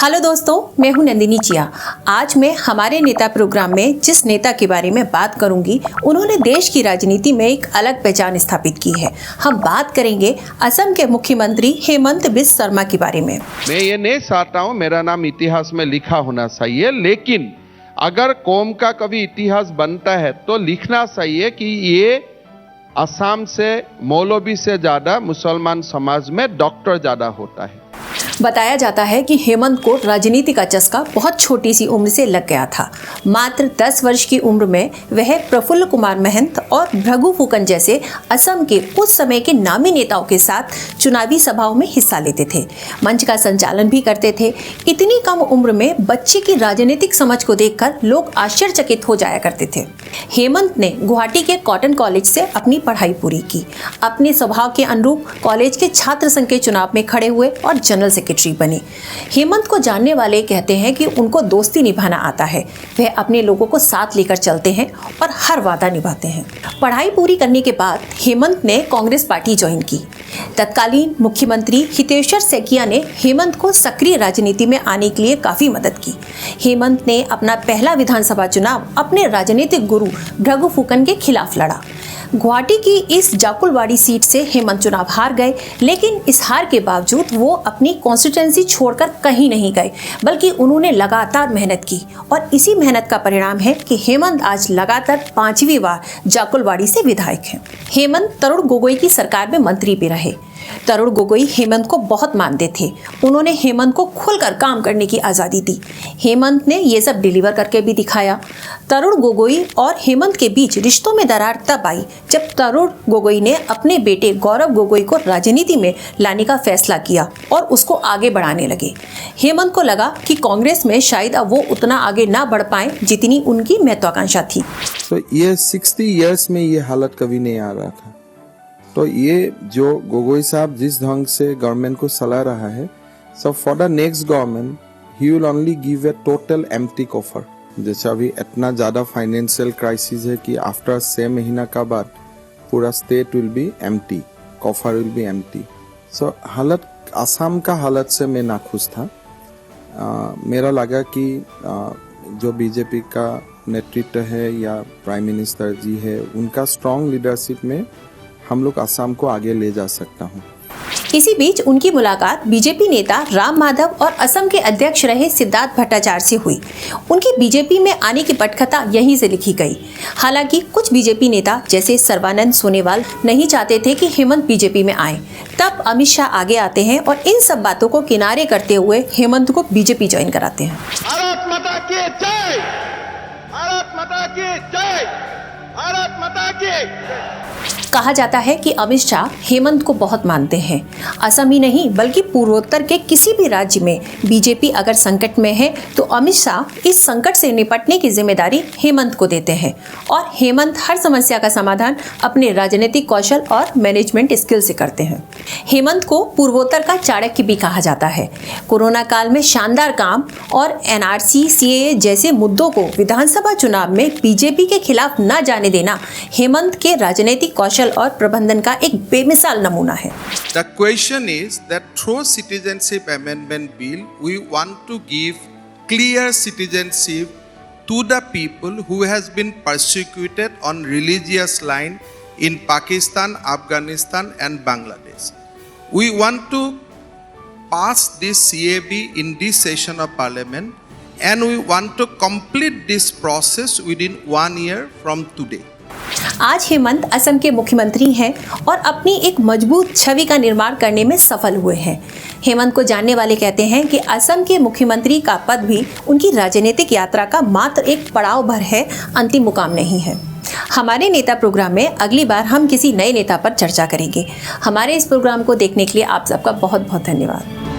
Hello दोस्तों, मैं हूं नंदिनी चिया। आज मैं हमारे नेता प्रोग्राम में जिस नेता के बारे में बात करूंगी, उन्होंने देश की राजनीति में एक अलग पहचान स्थापित की है। हम बात करेंगे असम के मुख्यमंत्री हेमंत बिस्वा शर्मा के बारे में। मैं ये नहीं चाहता हूँ मेरा नाम इतिहास में लिखा होना चाहिए, लेकिन अगर कौम का कभी इतिहास बनता है तो लिखना चाहिए कि ये असम से मौलवी से ज्यादा मुसलमान समाज में डॉक्टर ज्यादा होता है। बताया जाता है कि हेमंत को राजनीति का चस्का बहुत छोटी सी उम्र से लग गया था। मात्र 10 वर्ष की उम्र में वह प्रफुल्ल कुमार महंत और भृगु फुकन जैसे असम के उस समय के नामी नेताओं के साथ चुनावी सभाओं में हिस्सा लेते थे, मंच का संचालन भी करते थे। इतनी कम उम्र में बच्चे की राजनीतिक समझ को देखकर लोग आश्चर्यचकित हो जाया करते थे। हेमंत ने गुवाहाटी के कॉटन कॉलेज से अपनी पढ़ाई पूरी की। अपने स्वभाव के अनुरूप कॉलेज के छात्र संघ के चुनाव में खड़े हुए और जनरल सेक्रेटरी बने। हेमंत को जानने वाले कहते हैं कि उनको दोस्ती निभाना आता है। वह अपने लोगों को साथ लेकर चलते हैं और हर वादा निभाते हैं। पढ़ाई पूरी करने के बाद हेमंत ने कांग्रेस पार्टी ज्वाइन की। तत्कालीन मुख्यमंत्री हितेश्वर सैकिया ने हेमंत को सक्रिय राजनीति में आने के लिए काफी मदद की। हेमंत ने अपना पहला विधानसभा चुनाव अपने राजनीतिक गुरु भृगु फुकन के खिलाफ लड़ा। गुवाहाटी की इस जाकुलवाड़ी सीट से हेमंत चुनाव हार गए, लेकिन इस हार के बावजूद वो अपनी कॉन्स्टिट्यूएंसी छोड़कर कहीं नहीं गए, बल्कि उन्होंने लगातार मेहनत की। और इसी मेहनत का परिणाम है कि हेमंत आज लगातार 5वीं बार जाकुलवाड़ी से विधायक हैं। हेमंत तरुण गोगोई की सरकार में मंत्री भी रहे। तरुण गोगोई हेमंत को बहुत मानते थे। उन्होंने हेमंत को खुलकर काम करने की आज़ादी दी। हेमंत ने ये सब डिलीवर करके भी दिखाया। तरुण गोगोई और हेमंत के बीच रिश्तों में दरार तब आई जब तरुण गोगोई ने अपने बेटे गौरव गोगोई को राजनीति में लाने का फैसला किया और उसको आगे बढ़ाने लगे। हेमंत को लगा कि कांग्रेस में शायद अब वो उतना आगे ना बढ़ पाए जितनी उनकी महत्वाकांक्षा थी। तो ये 60 इयर्स में ये हालत कभी नहीं आ रहा था। तो ये जो गोगोई साहब जिस ढंग से गवर्नमेंट को चला रहा है, so for the next government he will only give a total empty coffer. जैसे अभी इतना ज़्यादा फाइनेंशियल क्राइसिस है कि आफ्टर 6 महीना का बाद पूरा state will be empty, coffer will be empty. So हालत असम का हालत से मैं नाखुश था। मेरा लगा कि जो बीजेपी का नेतृत्व है या प्राइम मिनिस्टर जी है, उनका स्ट्रॉन्ग लीडरशिप में हम लोग असम को आगे ले जा सकता हूँ। इसी बीच उनकी मुलाकात बीजेपी नेता राम माधव और असम के अध्यक्ष रहे सिद्धार्थ भट्टाचार्य से हुई। उनकी बीजेपी में आने की पटकथा यहीं से लिखी गई। हालांकि कुछ बीजेपी नेता जैसे सर्बानंद सोनोवाल नहीं चाहते थे कि हेमंत बीजेपी में आए। तब अमित शाह आगे आते हैं और इन सब बातों को किनारे करते हुए हेमंत को बीजेपी ज्वाइन कराते हैं। भारत माता की जय, भारत माता की जय, भारत माता की। कहा जाता है कि अमित शाह हेमंत को बहुत मानते हैं। असम ही नहीं बल्कि पूर्वोत्तर के किसी भी राज्य में बीजेपी अगर संकट में है तो अमित शाह इस संकट से निपटने की जिम्मेदारी हेमंत को देते हैं और हेमंत हर समस्या का समाधान अपने राजनीतिक कौशल और मैनेजमेंट स्किल से करते हैं। हेमंत को पूर्वोत्तर का चाणक्य भी कहा जाता है। कोरोना काल में शानदार काम और एनआरसी, सीएए जैसे मुद्दों को विधानसभा चुनाव में बीजेपी के खिलाफ न जाने देना हेमंत के राजनीतिक कौशल और प्रबंधन का एक बेमिसाल नमूना है। The question is that through Citizenship Amendment Bill, we want to give clear citizenship to the people who has been persecuted on religious line in Pakistan, Afghanistan and Bangladesh. We want to pass this CAB in this session of Parliament and we want to complete this process within 1 year from today. आज हेमंत असम के मुख्यमंत्री हैं और अपनी एक मजबूत छवि का निर्माण करने में सफल हुए हैं। हेमंत को जानने वाले कहते हैं कि असम के मुख्यमंत्री का पद भी उनकी राजनीतिक यात्रा का मात्र एक पड़ाव भर है, अंतिम मुकाम नहीं है। हमारे नेता प्रोग्राम में अगली बार हम किसी नए नेता पर चर्चा करेंगे। हमारे इस प्रोग्राम को देखने के लिए आप सबका बहुत बहुत धन्यवाद।